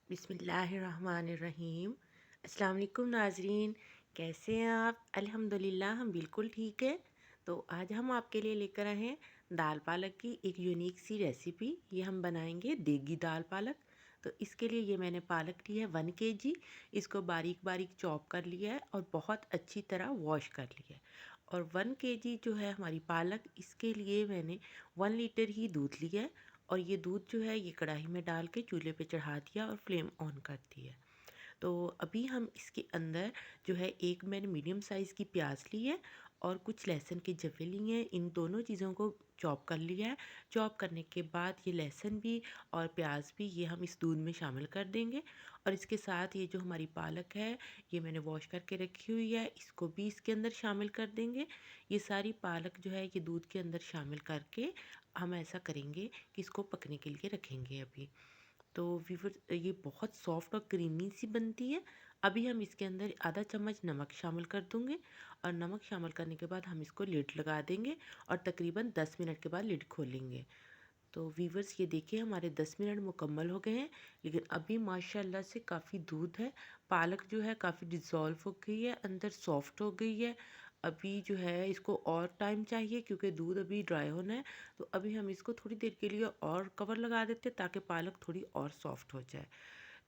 बिस्मिल्लाहिर्रहमानिर्रहीम। अस्सलाम वालेकुम नाज़रीन, कैसे हैं आप? अल्हम्दुलिल्लाह हम बिल्कुल ठीक है। तो आज हम आपके लिए लेकर आए हैं दाल पालक की एक यूनिक सी रेसिपी। ये हम बनाएंगे देगी दाल पालक। तो इसके लिए ये मैंने पालक ली है 1 kg। इसको बारीक बारीक चॉप कर लिया है और बहुत अच्छी तरह वॉश कर लिया है। और 1 kg जो है हमारी पालक, इसके लिए मैंने 1 लीटर ही दूध लिया है। और ये दूध जो है ये कढ़ाई में डाल के चूल्हे पे चढ़ा दिया और फ्लेम ऑन कर दी है। तो अभी हम इसके अंदर जो है एक मैंने मीडियम साइज़ की प्याज ली है और कुछ लहसुन के जवे लिए हैं। इन दोनों चीज़ों को चॉप कर लिया है। चॉप करने के बाद ये लहसुन भी और प्याज भी ये हम इस दूध में शामिल कर देंगे। और इसके साथ ये जो हमारी पालक है ये मैंने वॉश करके रखी हुई है, इसको भी इसके अंदर शामिल कर देंगे। ये सारी पालक जो है ये दूध के अंदर शामिल करके हम ऐसा करेंगे कि इसको पकने के लिए रखेंगे अभी। तो व्यूअर्स ये बहुत सॉफ्ट और क्रीमी सी बनती है। अभी हम इसके अंदर आधा चम्मच नमक शामिल कर दूंगे। और नमक शामिल करने के बाद हम इसको लिड लगा देंगे और तकरीबन 10 मिनट के बाद लिड खोलेंगे। तो व्यूअर्स ये देखिए हमारे 10 मिनट मुकम्मल हो गए हैं, लेकिन अभी माशाल्लाह से काफ़ी दूध है। पालक जो है काफ़ी डिज़ोल्व हो गई है, अंदर सॉफ्ट हो गई है। अभी जो है इसको और टाइम चाहिए क्योंकि दूध अभी ड्राई होना है। तो अभी हम इसको थोड़ी देर के लिए और कवर लगा देते हैं ताकि पालक थोड़ी और सॉफ्ट हो जाए।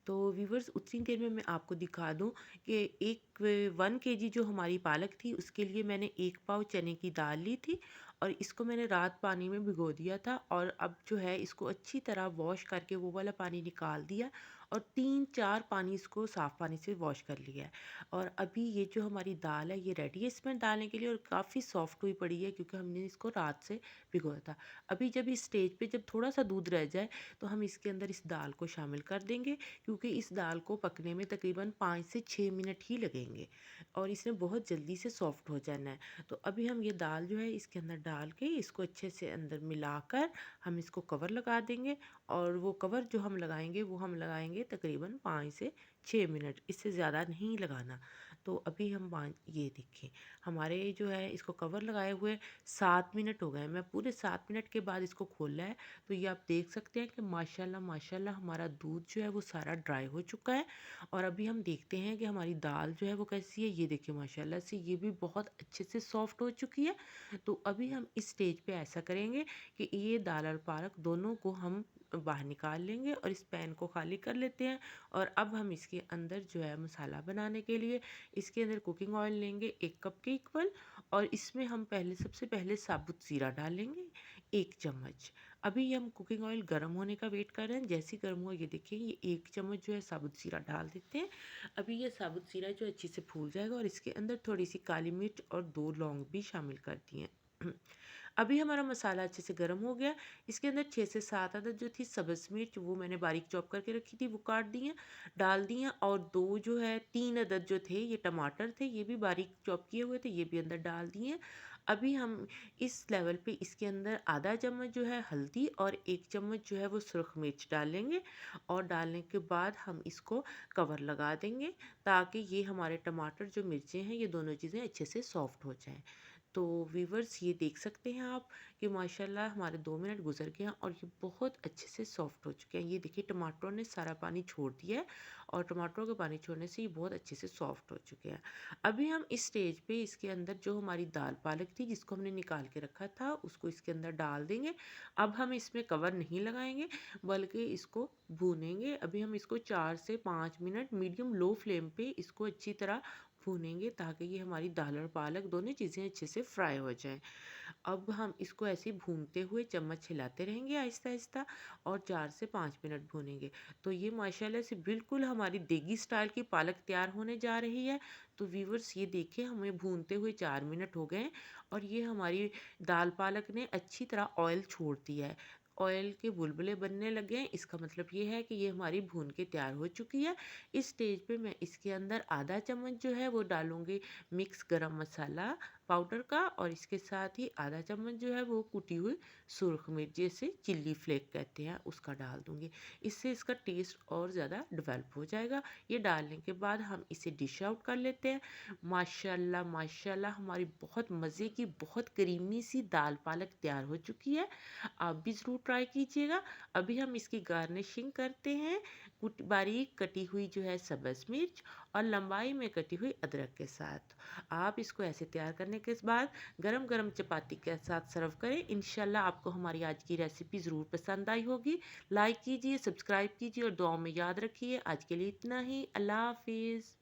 तो व्यूवर्स उतनी देर में मैं आपको दिखा दूं कि एक 1 kg जो हमारी पालक थी उसके लिए मैंने 1 पाव चने की दाल ली थी। और इसको मैंने रात पानी में भिगो दिया था और अब जो है इसको अच्छी तरह वॉश करके वो वाला पानी निकाल दिया और 3-4 पानी इसको साफ़ पानी से वॉश कर लिया है। और अभी ये जो हमारी दाल है ये रेडी है इसमें डालने के लिए और काफ़ी सॉफ्ट हुई पड़ी है क्योंकि हमने इसको रात से भिगोया था। अभी जब इस स्टेज पे जब थोड़ा सा दूध रह जाए तो हम इसके अंदर इस दाल को शामिल कर देंगे, क्योंकि इस दाल को पकने में तकरीबन 5 से 6 मिनट ही लगेंगे और इसने बहुत जल्दी से सॉफ्ट हो जाना है। तो अभी हम ये दाल जो है इसके अंदर डाल के इसको अच्छे से अंदर मिलाकर हम इसको कवर लगा देंगे। और वो कवर जो हम लगाएंगे वो हम लगाएंगे तकरीबन 5 से 6 मिनट, इससे ज़्यादा नहीं लगाना। तो अभी हम ये देखिए हमारे जो है इसको कवर लगाए हुए 7 मिनट हो गए। मैं पूरे 7 मिनट के बाद इसको खोला है। तो ये आप देख सकते हैं कि माशाल्लाह माशाल्लाह हमारा दूध जो है वो सारा ड्राई हो चुका है। और अभी हम देखते हैं कि हमारी दाल जो है वो कैसी है। ये देखिए माशाल्लाह से ये भी बहुत अच्छे से सॉफ्ट हो चुकी है। तो अभी हम इस स्टेज पे ऐसा करेंगे कि ये दाल और पालक दोनों को हम बाहर निकाल लेंगे और इस पैन को खाली कर लेते हैं। और अब हम इसके अंदर जो है मसाला बनाने के लिए इसके अंदर कुकिंग ऑयल लेंगे 1 कप के इक्वल। और इसमें हम सबसे पहले साबुत ज़ीरा डालेंगे 1 चम्मच। अभी हम कुकिंग ऑयल गर्म होने का वेट कर रहे हैं। जैसे ही गर्म हो ये देखिए ये 1 चम्मच जो है साबुत ज़ीरा डाल देते हैं। अभी ये साबुत ज़ीरा जो अच्छे से फूल जाएगा और इसके अंदर थोड़ी सी काली मिर्च और 2 लौंग भी शामिल कर दिए हैं। अभी हमारा मसाला अच्छे से गर्म हो गया। इसके अंदर 6 से 7 अदद जो थी सब्ज़ मिर्च वो मैंने बारीक चॉप करके रखी थी वो काट दी हैं, डाल दी हैं। और 2 जो है 3 अदद जो थे ये टमाटर थे, ये भी बारीक चॉप किए हुए थे, ये भी अंदर डाल दिए हैं। अभी हम इस लेवल पे इसके अंदर आधा चम्मच जो है हल्दी और 1 चम्मच जो है वो सुरख मिर्च डालेंगे। और डालने के बाद हम इसको कवर लगा देंगे ताकि ये हमारे टमाटर जो मिर्चें हैं ये दोनों चीज़ें अच्छे से सॉफ्ट हो जाएं। तो वीवर्स ये देख सकते हैं आप कि माशाल्लाह हमारे 2 मिनट गुजर गए हैं और ये बहुत अच्छे से सॉफ्ट हो चुके हैं। ये देखिए टमाटरों ने सारा पानी छोड़ दिया है और टमाटरों के पानी छोड़ने से ये बहुत अच्छे से सॉफ्ट हो चुके हैं। अभी हम इस स्टेज पे इसके अंदर जो हमारी दाल पालक थी जिसको हमने निकाल के रखा था उसको इसके अंदर डाल देंगे। अब हम इसमें कवर नहीं लगाएंगे बल्कि इसको भूनेंगे। अभी हम इसको 4 से 5 मिनट मीडियम लो फ्लेम पे इसको अच्छी तरह भूनेंगे ताकि ये हमारी दाल और पालक दोनों चीज़ें अच्छे से फ्राई हो जाएं। अब हम इसको ऐसे ही भूनते हुए चम्मच हिलाते रहेंगे आहिस्ता आहिस्ता और 4 से 5 मिनट भूनेंगे। तो ये माशाल्लाह से बिल्कुल हमारी देगी स्टाइल की पालक तैयार होने जा रही है। तो व्यूवर्स ये देखिए हमें भूनते हुए 4 मिनट हो गए और ये हमारी दाल पालक ने अच्छी तरह ऑयल छोड़ दिया है। ऑयल के बुलबुले बनने लगे हैं, इसका मतलब ये है कि ये हमारी भून के तैयार हो चुकी है। इस स्टेज पे मैं इसके अंदर आधा चम्मच जो है वो डालूंगी मिक्स गरम मसाला पाउडर का और इसके साथ ही आधा चम्मच जो है वो कुटी हुई सुरख मिर्च, जिसे चिल्ली फ्लेक कहते हैं, उसका डाल दूँगी। इससे इसका टेस्ट और ज़्यादा डेवलप हो जाएगा। ये डालने के बाद हम इसे डिश आउट कर लेते हैं। माशाल्लाह माशाल्लाह हमारी बहुत मज़े की, बहुत क्रीमी सी दाल पालक तैयार हो चुकी है। आप भी ज़रूर ट्राई कीजिएगा। अभी हम इसकी गार्निशिंग करते हैं बारीक कटी हुई जो है सब्ज़ मिर्च और लंबाई में कटी हुई अदरक के साथ। आप इसको ऐसे तैयार करने के बाद गरम गरम चपाती के साथ सर्व करें। इंशाल्लाह आपको हमारी आज की रेसिपी ज़रूर पसंद आई होगी। लाइक कीजिए, सब्सक्राइब कीजिए और दुआओं में याद रखिए। आज के लिए इतना ही। अल्लाह हाफिज़।